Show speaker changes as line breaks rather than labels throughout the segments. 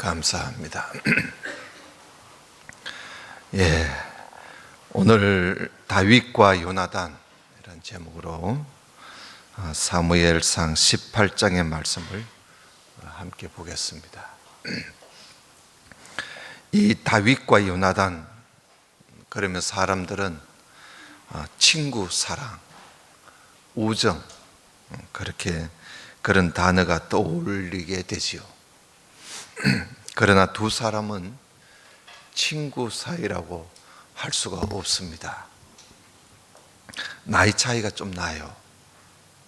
감사합니다. 예, 오늘 다윗과 요나단 이런 제목으로 사무엘상 18장의 말씀을 함께 보겠습니다. 이 다윗과 요나단, 그러면 사람들은 친구, 사랑, 우정, 그런 단어가 떠올리게 되지요. 그러나 두 사람은 친구 사이라고 할 수가 없습니다. 나이 차이가 좀 나요.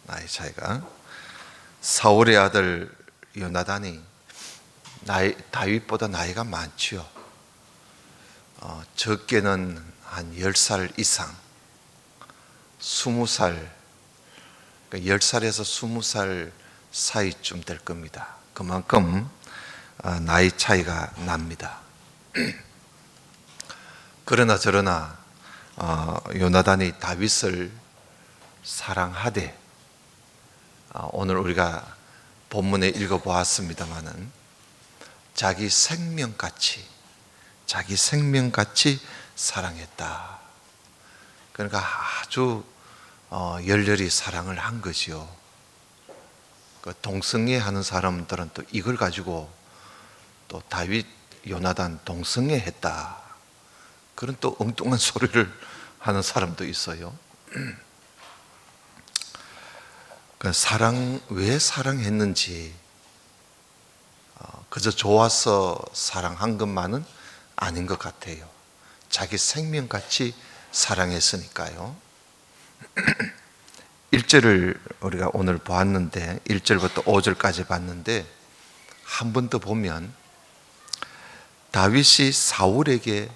나이 차이가. 사울의 아들 요나단이 다윗보다 나이가 많지요. 적게는 한 10살 이상, 20살, 10살에서 20살 사이쯤 될 겁니다. 그만큼 나이 차이가 납니다. 그러나 저러나 요나단이 다윗을 사랑하되, 오늘 우리가 본문에 읽어보았습니다마는 자기 생명같이 사랑했다. 그러니까 아주 열렬히 사랑을 한 거지요. 동성애 하는 사람들은 또 이걸 가지고 또 다윗, 요나단 동성애 했다, 그런 또 엉뚱한 소리를 하는 사람도 있어요. 왜 사랑했는지, 그저 좋아서 사랑한 것만은 아닌 것 같아요. 자기 생명같이 사랑했으니까요. 1절을 우리가 오늘 보았는데, 1절부터 5절까지 봤는데, 한 번 더 보면 다윗이 사울에게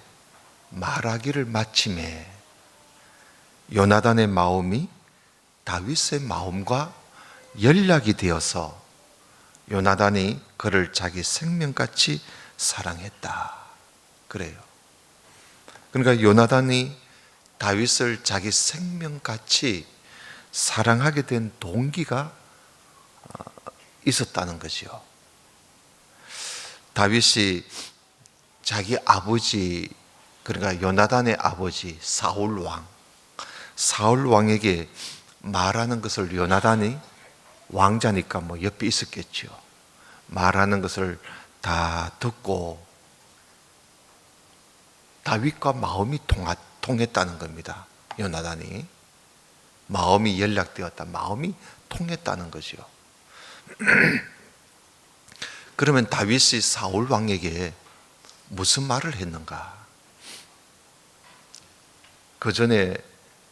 말하기를 마침에 요나단의 마음이 다윗의 마음과 연락이 되어서 요나단이 그를 자기 생명같이 사랑했다, 그래요. 그러니까 요나단이 다윗을 자기 생명같이 사랑하게 된 동기가 있었다는 거죠. 다윗이 자기 아버지, 그러니까 요나단의 아버지 사울 왕에게 말하는 것을 요나단이 왕자니까 옆에 있었겠죠. 말하는 것을 다 듣고 다윗과 마음이 통했다는 겁니다. 요나단이 마음이 연락되었다, 마음이 통했다는 거죠. 그러면 다윗이 사울 왕에게 무슨 말을 했는가? 그 전에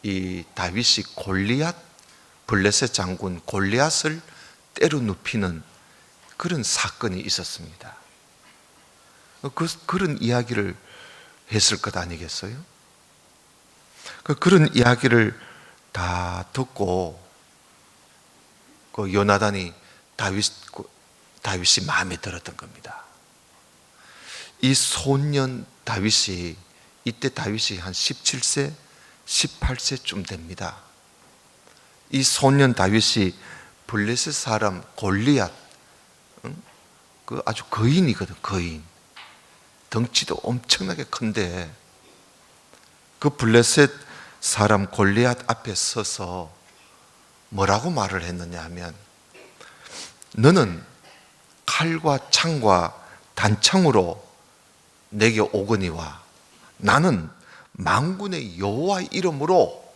이 다윗이 블레셋 장군 골리앗을 때려 눕히는 그런 사건이 있었습니다. 그런 이야기를 했을 것 아니겠어요? 그런 이야기를 다 듣고 요나단이 다윗이 마음에 들었던 겁니다. 이 소년 다윗이, 이때 다윗이 한 17세, 18세쯤 됩니다. 이 소년 다윗이 블레셋 사람 골리앗, 그 아주 거인이거든, 거인. 덩치도 엄청나게 큰데 그 블레셋 사람 골리앗 앞에 서서 뭐라고 말을 했느냐 하면, 너는 칼과 창과 단창으로 내게 오거니와 나는 만군의 여호와 이름으로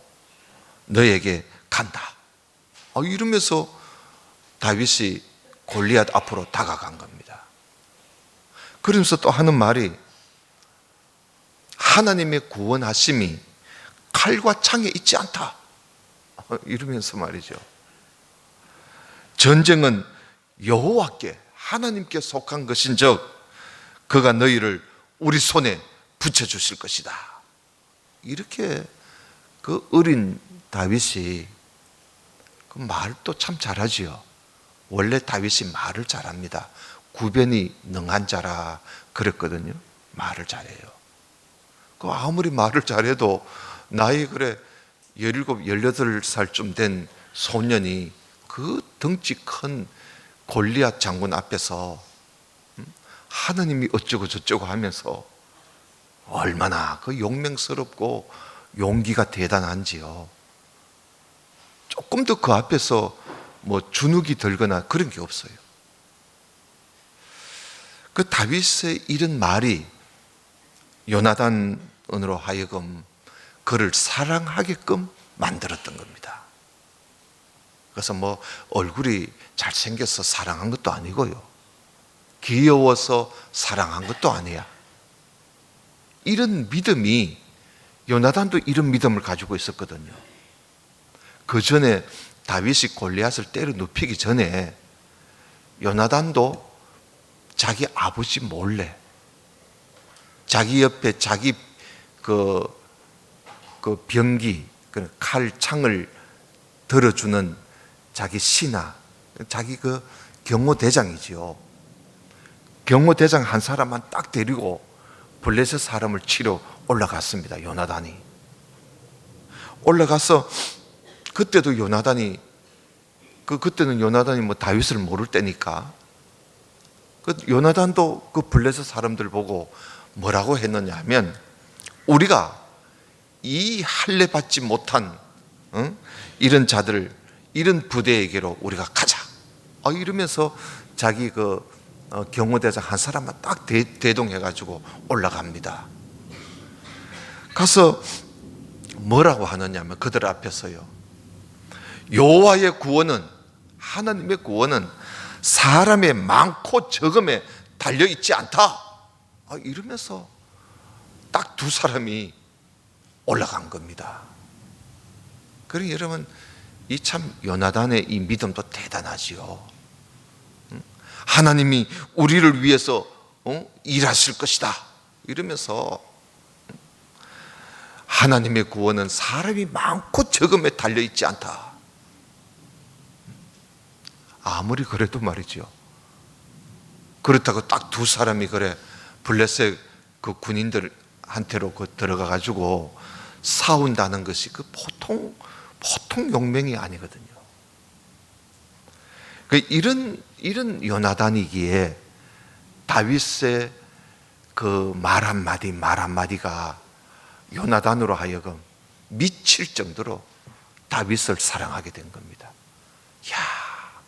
너에게 간다. 이러면서 다윗이 골리앗 앞으로 다가간 겁니다. 그러면서 또 하는 말이, 하나님의 구원하심이 칼과 창에 있지 않다, 이러면서 말이죠. 전쟁은 여호와께, 하나님께 속한 것인즉 그가 너희를 우리 손에 붙여주실 것이다. 이렇게 그 어린 다윗이 그 말도 참 잘하지요. 원래 다윗이 말을 잘합니다. 구변이 능한 자라 그랬거든요. 말을 잘해요. 아무리 말을 잘해도 나이 17, 18살쯤 된 소년이 그 덩치 큰 골리앗 장군 앞에서 하느님이 어쩌고 저쩌고 하면서 얼마나 그 용맹스럽고 용기가 대단한지요. 조금 더 그 앞에서 뭐 주눅이 들거나 그런 게 없어요. 그 다윗의 이런 말이 요나단으로 하여금 그를 사랑하게끔 만들었던 겁니다. 그래서 뭐 얼굴이 잘생겨서 사랑한 것도 아니고요, 귀여워서 사랑한 것도 아니야. 이런 믿음이, 요나단도 이런 믿음을 가지고 있었거든요. 그 전에 다윗이 골리앗을 때려 눕히기 전에 요나단도 자기 아버지 몰래 자기 옆에 자기 그 병기, 칼, 창을 들어주는 자기 신하, 자기 그 경호대장이지요. 경호대장 한 사람만 딱 데리고 블레셋 사람을 치러 올라갔습니다. 요나단이 올라가서, 그때도 요나단이 그때는 요나단이 뭐 다윗을 모를 때니까 그 요나단도 그 블레셋 사람들 보고 뭐라고 했느냐 하면, 우리가 이 할례 받지 못한 이런 자들, 이런 부대에게로 우리가 가자, 이러면서 자기 경호대장 한 사람만 딱 대동해가지고 올라갑니다. 가서 뭐라고 하느냐 하면, 그들 앞에서요, 여호와의 구원은, 하나님의 구원은 사람의 많고 적음에 달려있지 않다, 이러면서 딱 두 사람이 올라간 겁니다. 그러니 여러분, 이 참 요나단의 이 믿음도 대단하지요. 하나님이 우리를 위해서 일하실 것이다 이러면서, 하나님의 구원은 사람이 많고 적음에 달려있지 않다. 아무리 그래도 말이죠, 그렇다고 딱 두 사람이 블레셋 그 군인들한테로 들어가 가지고 싸운다는 것이 보통 용맹이 아니거든요. 이런 요나단이기에 다윗의 그 말 한마디가 요나단으로 하여금 미칠 정도로 다윗을 사랑하게 된 겁니다. 야,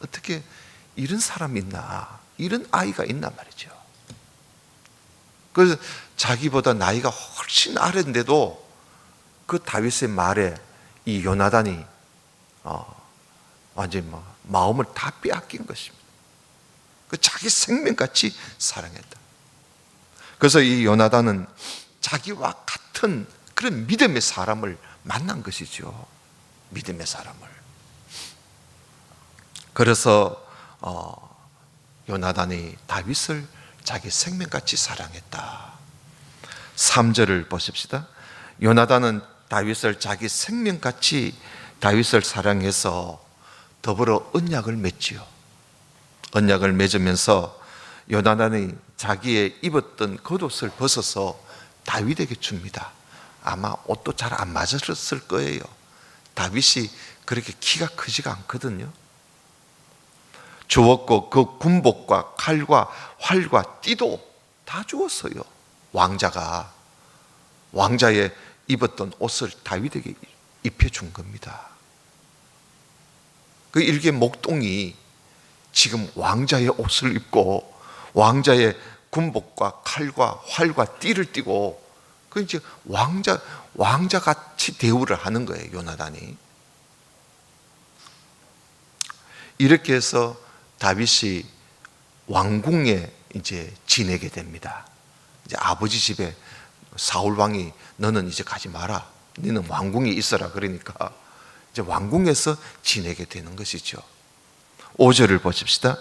어떻게 이런 사람이 있나, 이런 아이가 있나 말이죠. 그래서 자기보다 나이가 훨씬 아래인데도 그 다윗의 말에 이 요나단이 완전히 마음을 다 빼앗긴 것입니다. 그 자기 생명같이 사랑했다. 그래서 이 요나단은 자기와 같은 그런 믿음의 사람을 만난 것이죠. 믿음의 사람을. 그래서 요나단이 다윗을 자기 생명같이 사랑했다. 3절을 보십시다. 요나단은 다윗을 자기 생명같이 다윗을 사랑해서 더불어 언약을 맺지요. 언약을 맺으면서 요나단이 자기의 입었던 겉옷을 벗어서 다윗에게 줍니다. 아마 옷도 잘 안 맞았을 거예요. 다윗이 그렇게 키가 크지가 않거든요. 주었고 그 군복과 칼과 활과 띠도 다 주었어요. 왕자의 입었던 옷을 다윗에게 입혀준 겁니다. 그 일개 목동이 지금 왕자의 옷을 입고 왕자의 군복과 칼과 활과 띠를 띠고, 그 이제 왕자같이 대우를 하는 거예요, 요나단이. 이렇게 해서 다윗이 왕궁에 이제 지내게 됩니다. 이제 아버지 집에 사울 왕이 너는 이제 가지 마라, 너는 왕궁에 있어라 그러니까 이제 왕궁에서 지내게 되는 것이죠. 5절을 보십시다.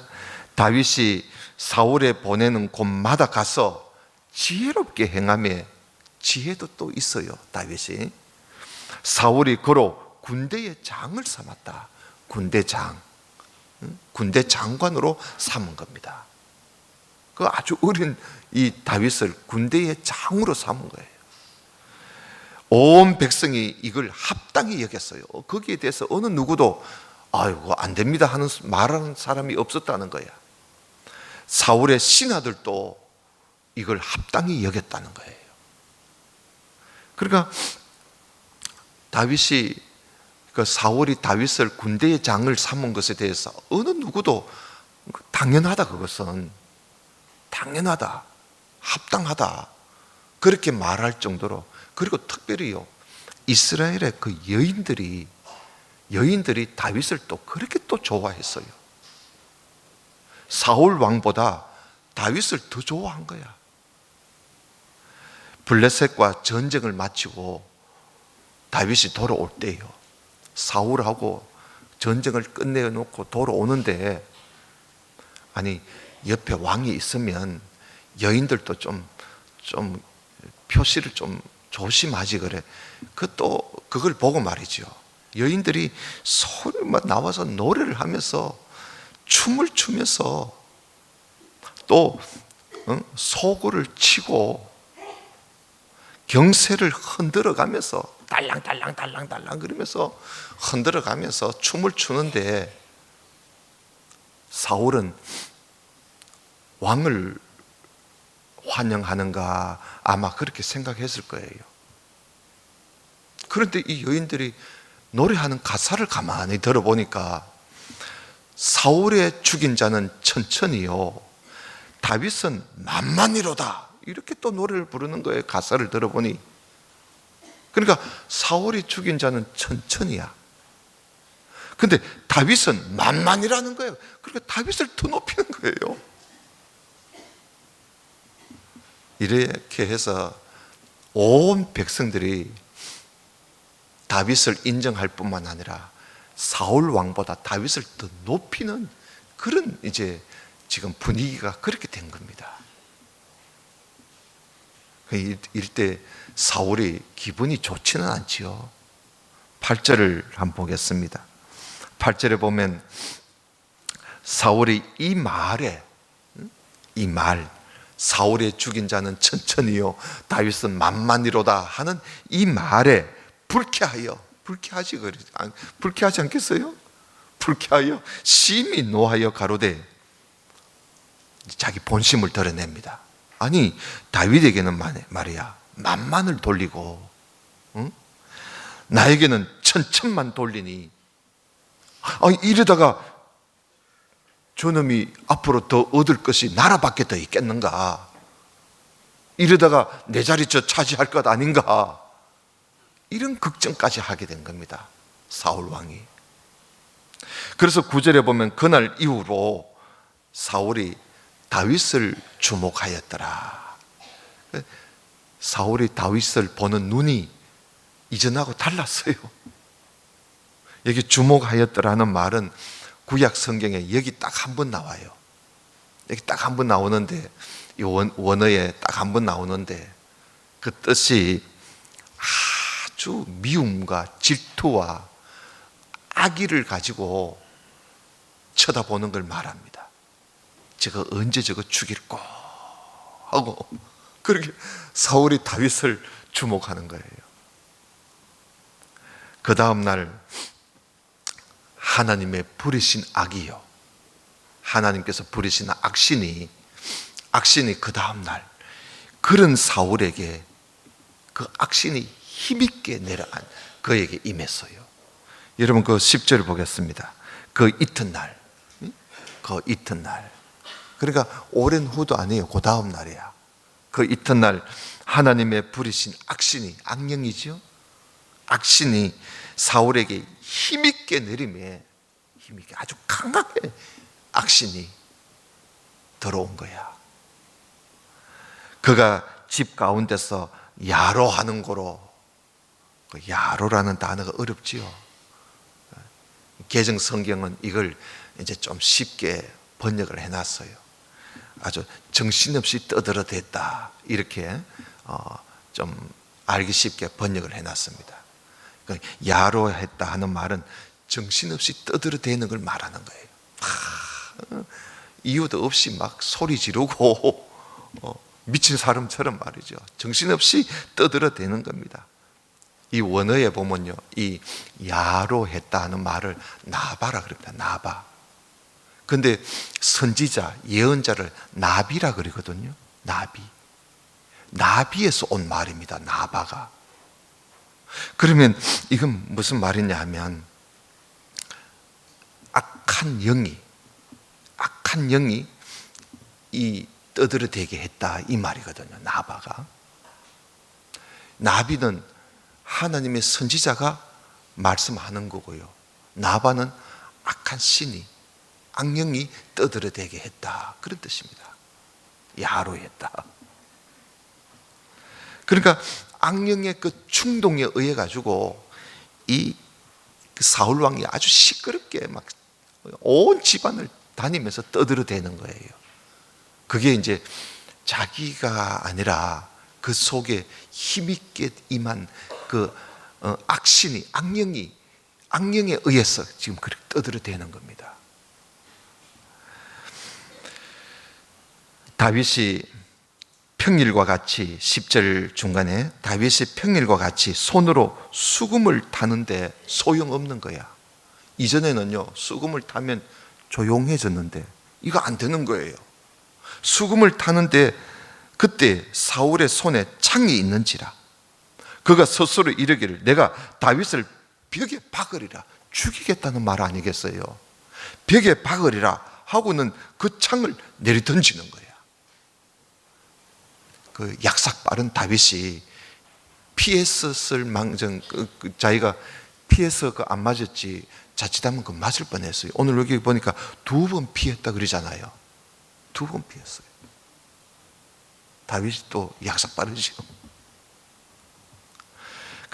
다윗이 사울에 보내는 곳마다 가서 지혜롭게 행하며, 지혜도 또 있어요. 다윗이 사울이 그로 군대의 장을 삼았다. 군대 장관으로 삼은 겁니다. 그 아주 어린 이 다윗을 군대의 장으로 삼은 거예요. 온 백성이 이걸 합당히 여겼어요. 거기에 대해서 어느 누구도 아이고 안 됩니다 하는 말하는 사람이 없었다는 거야. 사울의 신하들도 이걸 합당히 여겼다는 거예요. 그러니까 다윗이 그 사울이 다윗을 군대의 장을 삼은 것에 대해서 어느 누구도 당연하다, 그것은 당연하다, 합당하다 그렇게 말할 정도로, 그리고 특별히요 이스라엘의 그 여인들이 다윗을 또 그렇게 또 좋아했어요. 사울 왕보다 다윗을 더 좋아한 거야. 블레셋과 전쟁을 마치고 다윗이 돌아올 때요, 사울하고 전쟁을 끝내놓고 돌아오는데, 아니 옆에 왕이 있으면 여인들도 좀 표시를 좀 조심하지 그래. 그걸 보고 말이죠, 여인들이 소리만 나와서 노래를 하면서 춤을 추면서 또 소구를 치고 경세를 흔들어 가면서 달랑달랑 그러면서 흔들어 가면서 춤을 추는데, 사울은 왕을 환영하는가 아마 그렇게 생각했을 거예요. 그런데 이 여인들이 노래하는 가사를 가만히 들어보니까 사울의 죽인 자는 천천히요, 다윗은 만만이로다, 이렇게 또 노래를 부르는 거예요. 가사를 들어보니. 그러니까 사울이 죽인 자는 천천히야, 근데 다윗은 만만이라는 거예요. 그러니까 다윗을 더 높이는 거예요. 이렇게 해서 온 백성들이 다윗을 인정할 뿐만 아니라 사울 왕보다 다윗을 더 높이는 그런 이제 지금 분위기가 그렇게 된 겁니다. 이때 사울이 기분이 좋지는 않지요. 8절을 한번 보겠습니다. 8절에 보면 사울이 이 말에, 이 말, 사울의 죽인 자는 천천히요 다윗은 만만이로다 하는 이 말에 불쾌하지 않겠어요? 불쾌하여 심히 노하여 가로되, 자기 본심을 드러냅니다. 아니 다윗에게는 말이야 만만을 돌리고, 나에게는 천천만 돌리니, 이러다가 저놈이 앞으로 더 얻을 것이 나라밖에 더 있겠는가, 이러다가 내 자리 저 차지할 것 아닌가, 이런 걱정까지 하게 된 겁니다, 사울 왕이. 그래서 9절에 보면 그날 이후로 사울이 다윗을 주목하였더라. 사울이 다윗을 보는 눈이 이전하고 달랐어요. 여기 주목하였더라는 말은 구약 성경에 여기 딱 한 번 나와요. 여기 딱 한 번 나오는데, 이 원어에 딱 한 번 나오는데, 그 뜻이 아주 미움과 질투와 악의를 가지고 쳐다보는 걸 말합니다. 저거 언제 저거 죽일까 하고, 그렇게 사울이 다윗을 주목하는 거예요. 그 다음 날 하나님의 부리신 악이요, 하나님께서 부리신 악신이 그 다음 날 그런 사울에게 그 악신이 힘있게 내려간 그에게 임했어요. 여러분 그 10절을 보겠습니다. 그 이튿날, 그러니까 오랜 후도 아니에요. 그 다음 날이야. 그 이튿날 하나님의 부리신 악신이, 악령이죠, 악신이 사울에게 힘있게 내림에, 힘있게 아주 강하게 악신이 들어온 거야. 그가 집 가운데서 야로하는 고로, 그 야로라는 단어가 어렵지요. 개정 성경은 이걸 이제 좀 쉽게 번역을 해놨어요. 아주 정신없이 떠들어댔다, 이렇게 좀 알기 쉽게 번역을 해놨습니다. 야로했다 하는 말은 정신없이 떠들어대는 걸 말하는 거예요. 이유도 없이 막 소리 지르고 미친 사람처럼 말이죠. 정신없이 떠들어대는 겁니다. 이 원어에 보면요, 이 야로했다 하는 말을 나바라 그럽니다. 나바. 근데 선지자, 예언자를 나비라 그러거든요. 나비. 나비에서 온 말입니다. 나바가. 그러면 이건 무슨 말이냐 하면 악한 영이 이 떠들어대게 했다 이 말이거든요. 나바가. 나비는 하나님의 선지자가 말씀하는 거고요. 나바는 악한 신이, 악령이 떠들어대게 했다 그런 뜻입니다. 야로했다. 그러니까 악령의 그 충동에 의해 가지고 이 사울 왕이 아주 시끄럽게 막 온 집안을 다니면서 떠들어대는 거예요. 그게 이제 자기가 아니라 그 속에 힘있게 임한 그 악신이, 악령에 의해서 지금 그렇게 떠들어대는 겁니다. 다윗이 평일과 같이 10절 중간에 다윗이 평일과 같이 손으로 수금을 타는데 소용없는 거야. 이전에는요, 수금을 타면 조용해졌는데 이거 안 되는 거예요. 수금을 타는데 그때 사울의 손에 창이 있는지라 그가 스스로 이르기를 내가 다윗을 벽에 박으리라, 죽이겠다는 말 아니겠어요? 벽에 박으리라 하고는 그 창을 내리던지는 거야. 그 약삭 빠른 다윗이 피했었을 망정, 자기가 피해서 안 맞았지 자칫하면 그 맞을 뻔했어요. 오늘 여기 보니까 2번 피했다 그러잖아요. 2번 피했어요. 다윗이 또 약삭 빠르죠.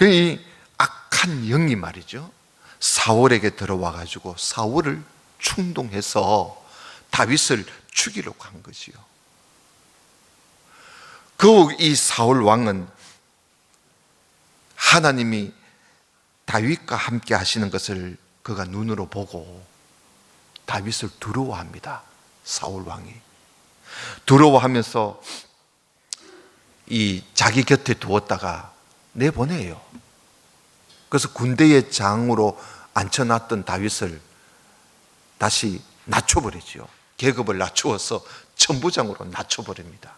이 악한 영이 말이죠, 사울에게 들어와 가지고 사울을 충동해서 다윗을 죽이려고 한 거지요. 이 사울 왕은 하나님이 다윗과 함께 하시는 것을 그가 눈으로 보고 다윗을 두려워합니다. 사울 왕이 두려워하면서 이 자기 곁에 두었다가 내보내요. 그래서 군대의 장으로 앉혀놨던 다윗을 다시 낮춰버리죠. 계급을 낮추어서 천부장으로 낮춰버립니다.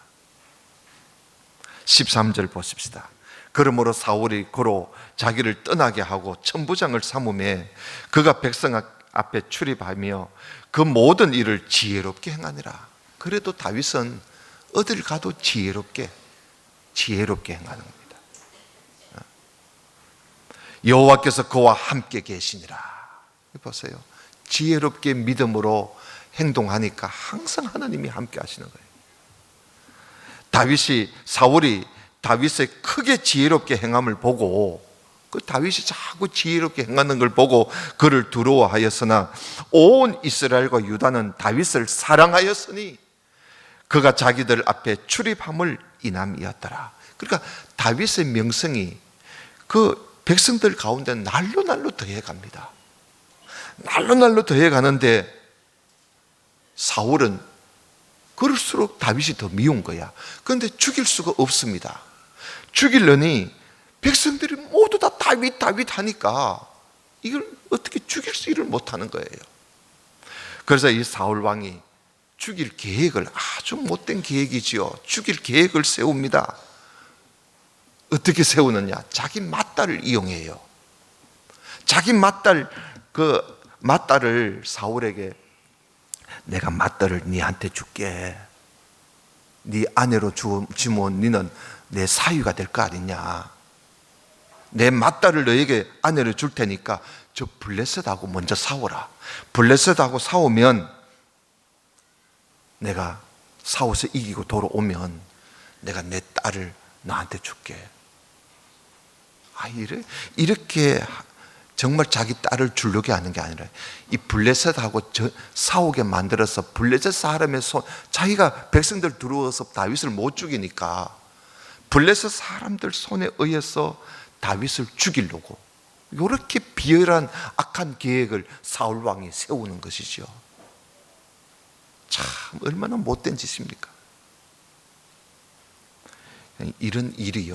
13절 보십시다. 그러므로 사울이 고로 자기를 떠나게 하고 천부장을 삼음에 그가 백성 앞에 출입하며 그 모든 일을 지혜롭게 행하니라. 그래도 다윗은 어딜 가도 지혜롭게 행하는 겁니다. 여호와께서 그와 함께 계시니라. 보세요. 지혜롭게 믿음으로 행동하니까 항상 하나님이 함께 하시는 거예요. 사울이 다윗의 크게 지혜롭게 행함을 보고 그 다윗이 자꾸 지혜롭게 행하는 걸 보고 그를 두려워하였으나 온 이스라엘과 유다는 다윗을 사랑하였으니 그가 자기들 앞에 출입함을 인함이었더라. 그러니까 다윗의 명성이 그 백성들 가운데 날로 더해갑니다. 날로 더해가는데 사울은 그럴수록 다윗이 더 미운 거야. 그런데 죽일 수가 없습니다. 죽이려니 백성들이 모두 다 다윗 하니까 이걸 어떻게 죽일 수를 못하는 거예요. 그래서 이 사울 왕이 죽일 계획을, 아주 못된 계획이지요, 죽일 계획을 세웁니다. 어떻게 세우느냐? 자기 맏딸을 이용해요. 자기 맏딸을 사울에게 내가 맏딸을 네한테 줄게. 네 아내로 주면 너는 내 사위가 될 거 아니냐. 내 맏딸을 너에게 아내로 줄 테니까 저 블레셋하고 먼저 싸워라. 블레셋하고 싸우면 내가 싸워서 이기고 돌아오면 내가 내 딸을 너한테 줄게. 이렇게 정말 자기 딸을 주려고 하는 게 아니라 이 블레셋하고 싸우게 만들어서 블레셋 사람의 자기가 백성들 두려워서 다윗을 못 죽이니까 블레셋 사람들 손에 의해서 다윗을 죽이려고 이렇게 비열한 악한 계획을 사울 왕이 세우는 것이죠. 참 얼마나 못된 짓입니까? 이런 일이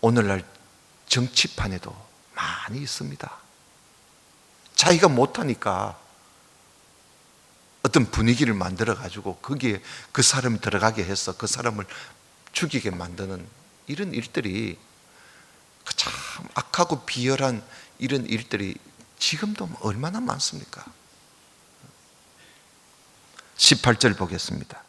오늘날 정치판에도 많이 있습니다. 자기가 못하니까 어떤 분위기를 만들어 가지고 거기에 그 사람이 들어가게 해서 그 사람을 죽이게 만드는 이런 일들이, 참 악하고 비열한 이런 일들이 지금도 얼마나 많습니까? 18절 보겠습니다.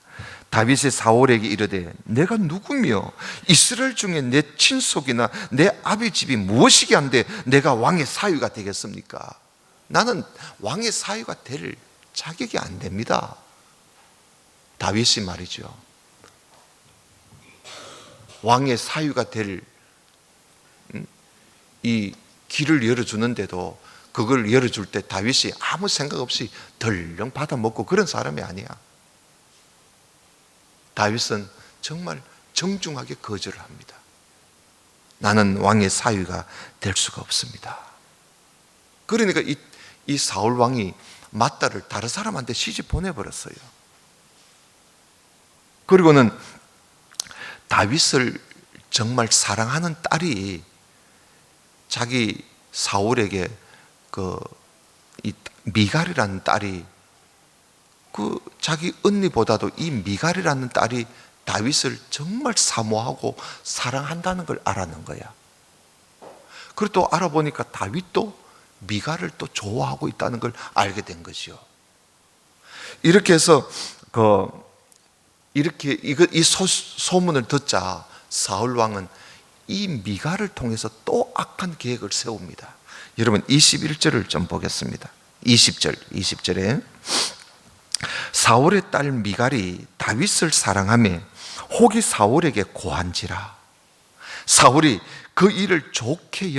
다윗이 사울에게 이르되 내가 누구며 이스라엘 중에 내 친속이나 내 아비 집이 무엇이게 한데 내가 왕의 사위가 되겠습니까? 나는 왕의 사위가 될 자격이 안 됩니다. 다윗이 말이죠, 왕의 사위가 될 이 길을 열어주는데도 그걸 열어줄 때 다윗이 아무 생각 없이 덜렁 받아먹고 그런 사람이 아니야. 다윗은 정말 정중하게 거절을 합니다. 나는 왕의 사위가 될 수가 없습니다. 그러니까 이 사울 왕이 맏딸을 다른 사람한테 시집 보내버렸어요. 그리고는 다윗을 정말 사랑하는 딸이 자기 사울에게 이 미갈이라는 딸이 자기 언니보다도 이 미갈이라는 딸이 다윗을 정말 사모하고 사랑한다는 걸 알아낸 거야. 그리고 또 알아보니까 다윗도 미갈을 또 좋아하고 있다는 걸 알게 된 것이요. 이렇게 해서 이 소문을 듣자 사울 왕은 이 미갈을 통해서 또 악한 계획을 세웁니다. 여러분 21절을 좀 보겠습니다. 20절에 사울의 딸 미갈이 다윗을 사랑하며 혹이 사울에게 고한지라. 사울이 그 일을 좋게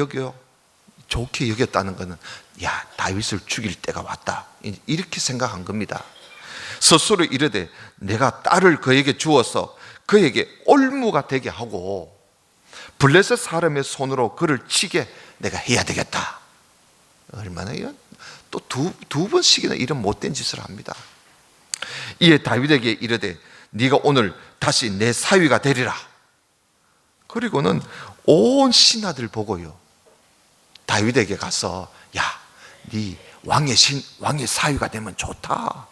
여겼다는 것은, 야, 다윗을 죽일 때가 왔다, 이렇게 생각한 겁니다. 스스로 이르되 내가 딸을 그에게 주어서 그에게 올무가 되게 하고 블레셋 사람의 손으로 그를 치게 내가 해야 되겠다. 얼마나 또 두 번씩이나 이런 못된 짓을 합니다. 이에 다윗에게 이르되 네가 오늘 다시 내 사위가 되리라. 그리고는 온 신하들 보고요, 다윗에게 가서 야, 네 왕의 사위가 되면 좋다,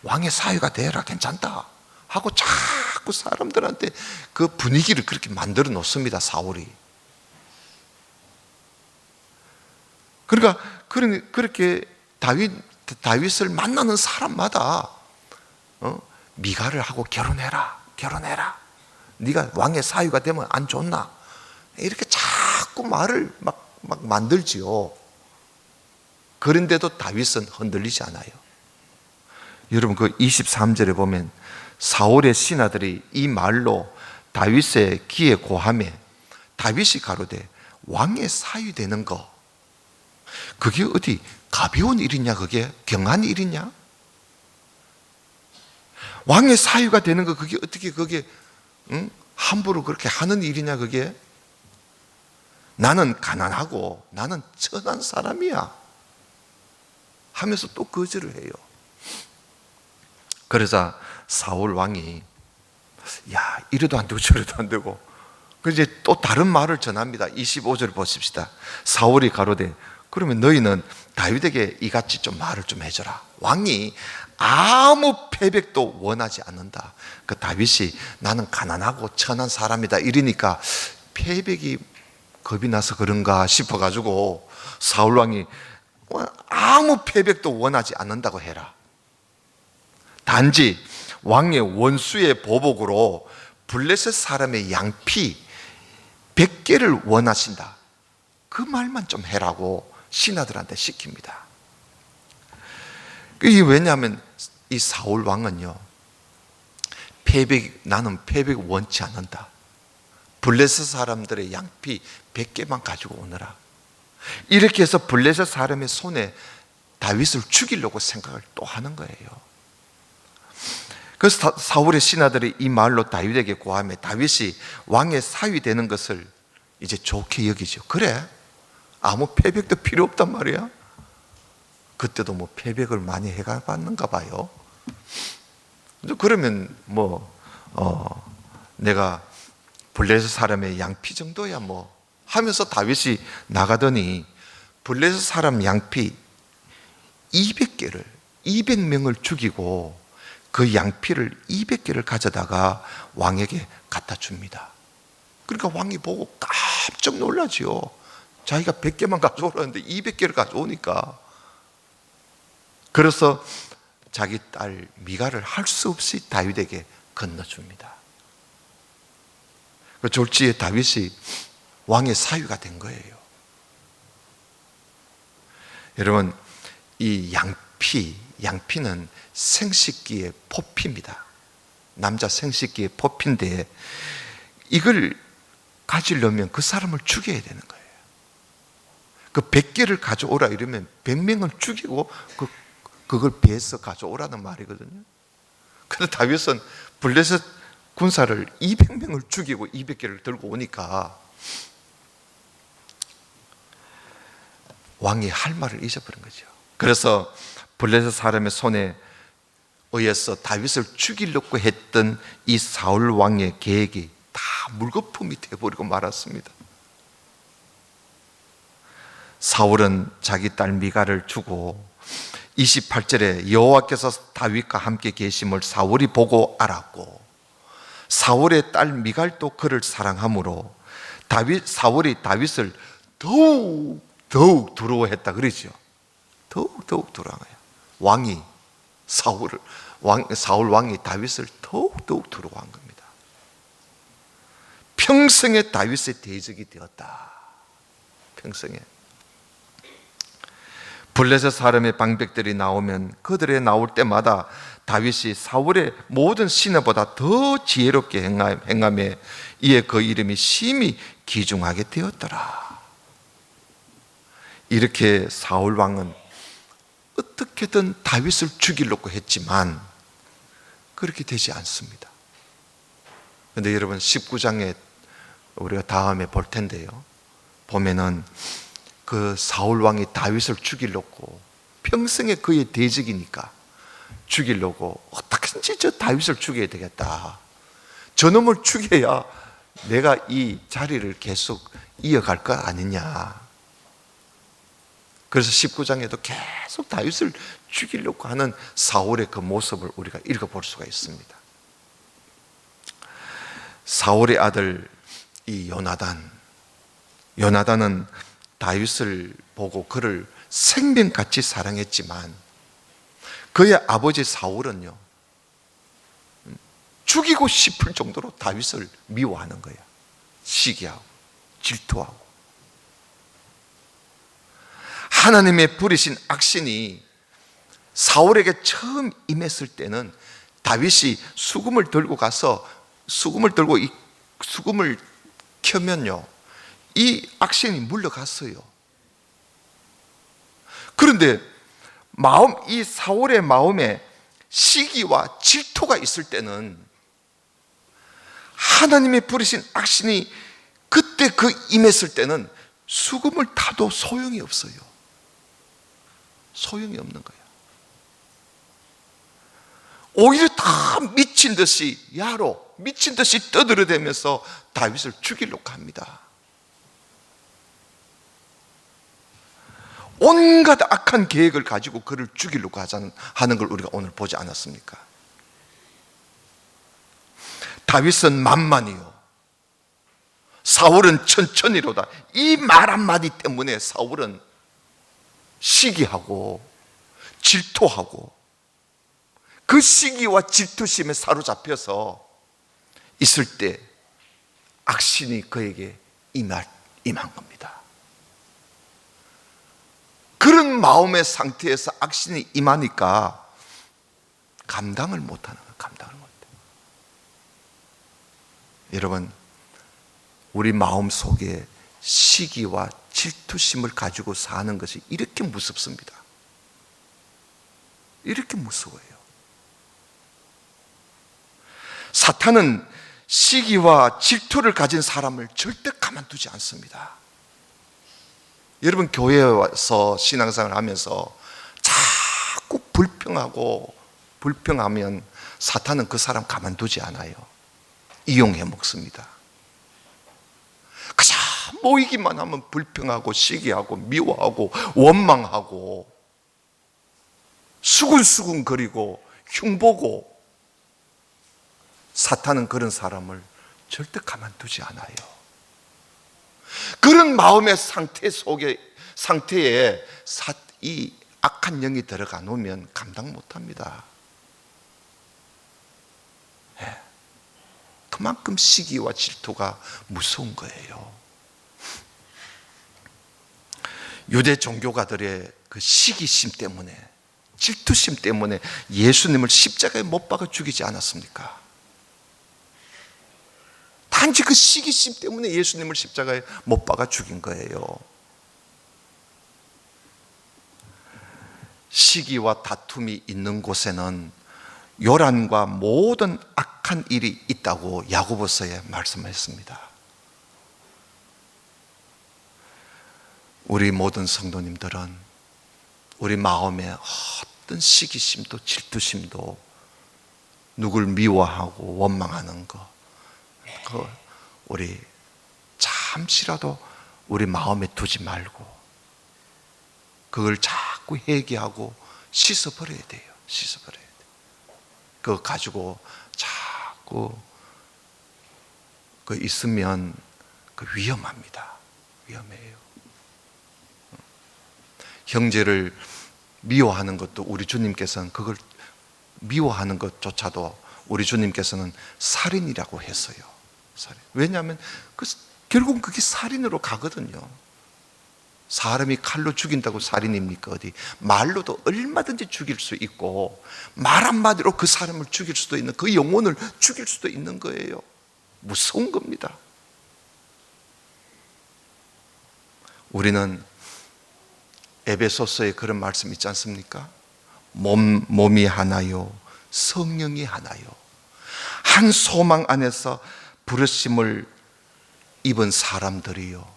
왕의 사위가 되라, 괜찮다 하고 자꾸 사람들한테 그 분위기를 그렇게 만들어 놓습니다, 사울이. 그러니까 그렇게 다윗을 만나는 사람마다 미갈을 하고 결혼해라. 네가 왕의 사위가 되면 안 좋나? 이렇게 자꾸 말을 막 만들지요. 그런데도 다윗은 흔들리지 않아요. 여러분 그 23절에 보면 사울의 신하들이 이 말로 다윗의 귀에 고하매 다윗이 가로되 왕의 사위 되는 거, 그게 어디 가벼운 일이냐? 그게 경한 일이냐? 왕의 사위가 되는 거, 그게 어떻게 함부로 그렇게 하는 일이냐? 그게 나는 가난하고 나는 천한 사람이야 하면서 또 거절을 해요. 그러자 사울 왕이 야, 이래도 안 되고 저래도 안 되고, 이제 또 다른 말을 전합니다. 25절 보십시다. 사울이 가로되 그러면 너희는 다윗에게 이같이 좀 말을 좀 해줘라. 왕이 아무 패백도 원하지 않는다. 그 다윗이 나는 가난하고 천한 사람이다 이러니까 패백이 겁이 나서 그런가 싶어가지고 사울 왕이 아무 패백도 원하지 않는다고 해라. 단지 왕의 원수의 보복으로 블레셋 사람의 양피 100개를 원하신다. 그 말만 좀 해라고 신하들한테 시킵니다. 이게 왜냐하면 이 사울 왕은요, 나는 패백 원치 않는다. 블레셋 사람들의 양피 100개만 가지고 오너라. 이렇게 해서 블레셋 사람의 손에 다윗을 죽이려고 생각을 또 하는 거예요. 그래서 사울의 신하들이 이 말로 다윗에게 고하며 다윗이 왕의 사위 되는 것을 이제 좋게 여기죠. 그래, 아무 패백도 필요 없단 말이야. 그때도 뭐 패백을 많이 해봤는가 봐요. 그러면 내가 블레셋 사람의 양피 정도야 뭐 하면서 다윗이 나가더니 블레셋 사람 양피 200개를 200명을 죽이고 그 양피를 200개를 가져다가 왕에게 갖다 줍니다. 그러니까 왕이 보고 깜짝 놀라지요. 자기가 100개만 가져오라는데 200개를 가져오니까. 그래서 자기 딸 미갈을 할 수 없이 다윗에게 건너줍니다. 그 졸지에 다윗이 왕의 사위가 된 거예요. 여러분, 이 양피는 생식기의 포피입니다. 남자 생식기의 포피인데 이걸 가지려면 그 사람을 죽여야 되는 거예요. 그 100개를 가져오라 이러면 100명을 죽이고 그걸 배에서 가져오라는 말이거든요. 그런데 다윗은 블레셋 군사를 200명을 죽이고 200개를 들고 오니까 왕이 할 말을 잊어버린 거죠. 그래서 블레셋 사람의 손에 의해서 다윗을 죽이려고 했던 이 사울 왕의 계획이 다 물거품이 되어버리고 말았습니다. 사울은 자기 딸 미갈을 주고 28절에 여호와께서 다윗과 함께 계심을 사울이 보고 알았고 사울의 딸 미갈도 그를 사랑하므로 사울이 다윗을 더욱 두려워했다 그러죠. 더욱 두려워해요. 사울 왕이 다윗을 더욱 두려워한 겁니다. 평생에 다윗의 대적이 되었다. 평생에. 블레셋 사람의 방백들이 나오면 그들이 나올 때마다 다윗이 사울의 모든 신하보다 더 지혜롭게 행함에 이에 그 이름이 심히 귀중하게 되었더라. 이렇게 사울 왕은 어떻게든 다윗을 죽이려고 했지만 그렇게 되지 않습니다. 그런데 여러분 19장에 우리가 다음에 볼 텐데요, 보면은 그 사울 왕이 다윗을 죽이려고 평생에 그의 대적이니까 죽이려고 어떻게든지 저 다윗을 죽여야 되겠다. 저놈을 죽여야 내가 이 자리를 계속 이어갈 거 아니냐. 그래서 19장에도 계속 다윗을 죽이려고 하는 사울의 그 모습을 우리가 읽어볼 수가 있습니다. 사울의 아들 이 요나단은 다윗을 보고 그를 생명같이 사랑했지만 그의 아버지 사울은요, 죽이고 싶을 정도로 다윗을 미워하는 거야. 시기하고 질투하고. 하나님의 부리신 악신이 사울에게 처음 임했을 때는 다윗이 수금을 들고 가서 수금을 켜면요, 이 악신이 물러갔어요. 그런데 이 사울의 마음에 시기와 질투가 있을 때는 하나님의 부리신 악신이 그때 임했을 때는 수금을 타도 소용이 없어요. 소용이 없는 거예요. 오히려 다 미친 듯이 떠들어대면서 다윗을 죽이려고 합니다. 온갖 악한 계획을 가지고 그를 죽이려고 하는 걸 우리가 오늘 보지 않았습니까? 다윗은 만만이요, 사울은 천천히로다. 이 말 한마디 때문에 사울은 시기하고 질투하고 그 시기와 질투심에 사로잡혀서 있을 때 악신이 그에게 임한 겁니다. 그런 마음의 상태에서 악신이 임하니까 감당을 못하는 거예요. 감당을 못해요. 여러분, 우리 마음 속에 시기와 질투심을 가지고 사는 것이 이렇게 무섭습니다. 이렇게 무서워요. 사탄은 시기와 질투를 가진 사람을 절대 가만두지 않습니다. 여러분, 교회에 와서 신앙생활을 하면서 자꾸 불평하면 사탄은 그 사람 가만두지 않아요. 이용해 먹습니다. 그저 모이기만 하면 불평하고 시기하고 미워하고 원망하고 수근수근거리고 흉보고, 사탄은 그런 사람을 절대 가만두지 않아요. 그런 마음의 상태에 이 악한 영이 들어가 놓으면 감당 못합니다. 그만큼 시기와 질투가 무서운 거예요. 유대 종교가들의 그 시기심 때문에, 질투심 때문에 예수님을 십자가에 못 박아 죽이지 않았습니까? 단지 그 시기심 때문에 예수님을 십자가에 못 박아 죽인 거예요. 시기와 다툼이 있는 곳에는 요란과 모든 악한 일이 있다고 야고보서에 말씀했습니다. 우리 모든 성도님들은 우리 마음에 어떤 시기심도 질투심도, 누굴 미워하고 원망하는 거, 우리 잠시라도 우리 마음에 두지 말고 그걸 자꾸 회개하고 씻어버려야 돼요. 씻어버려야 돼요. 그거 가지고 자꾸 그 있으면 그 위험합니다. 위험해요. 형제를 미워하는 것도 우리 주님께서는, 그걸 미워하는 것조차도 우리 주님께서는 살인이라고 했어요. 살인. 왜냐하면 결국은 그게 살인으로 가거든요. 사람이 칼로 죽인다고 살인입니까? 어디? 말로도 얼마든지 죽일 수 있고, 말 한마디로 그 사람을 죽일 수도 있는, 그 영혼을 죽일 수도 있는 거예요. 무서운 겁니다. 우리는 에베소서에 그런 말씀 있지 않습니까? 몸이 하나요, 성령이 하나요, 한 소망 안에서 부르심을 입은 사람들이요,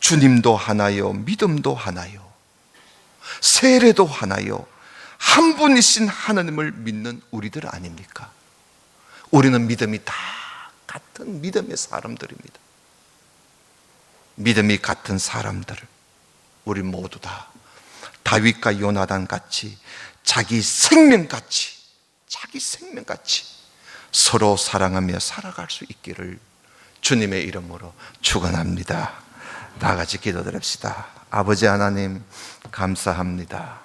주님도 하나요, 믿음도 하나요, 세례도 하나요, 한 분이신 하나님을 믿는 우리들 아닙니까? 우리는 믿음이 다 같은 믿음의 사람들입니다. 믿음이 같은 사람들, 우리 모두 다 다윗과 요나단 같이 자기 생명같이 서로 사랑하며 살아갈 수 있기를 주님의 이름으로 축원합니다. 다 같이 기도드립시다. 아버지 하나님, 감사합니다.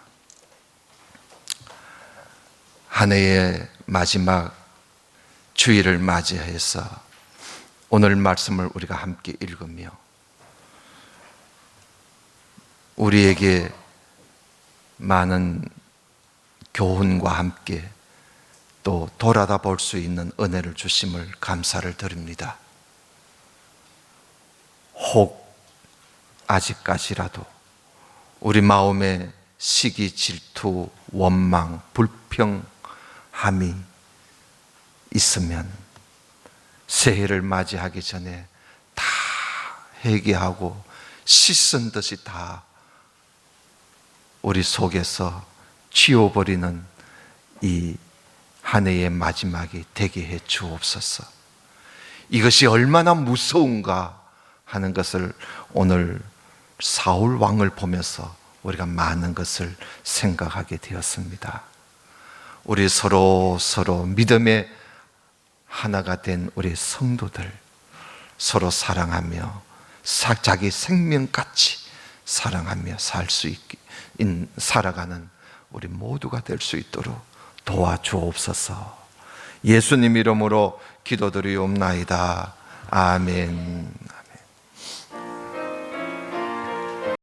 한 해의 마지막 주일을 맞이해서 오늘 말씀을 우리가 함께 읽으며 우리에게 많은 교훈과 함께 또 돌아다 볼 수 있는 은혜를 주심을 감사를 드립니다. 혹 아직까지라도 우리 마음에 시기, 질투, 원망, 불평함이 있으면 새해를 맞이하기 전에 다 회개하고 씻은 듯이 다 우리 속에서 지워버리는 이 한 해의 마지막이 되게 해 주옵소서. 이것이 얼마나 무서운가 하는 것을 오늘 사울 왕을 보면서 우리가 많은 것을 생각하게 되었습니다. 우리 서로 믿음의 하나가 된 우리 성도들, 서로 사랑하며 자기 생명같이 사랑하며 살아가는 우리 모두가 될 수 있도록 도와주옵소서. 예수님 이름으로 기도드리옵나이다. 아멘.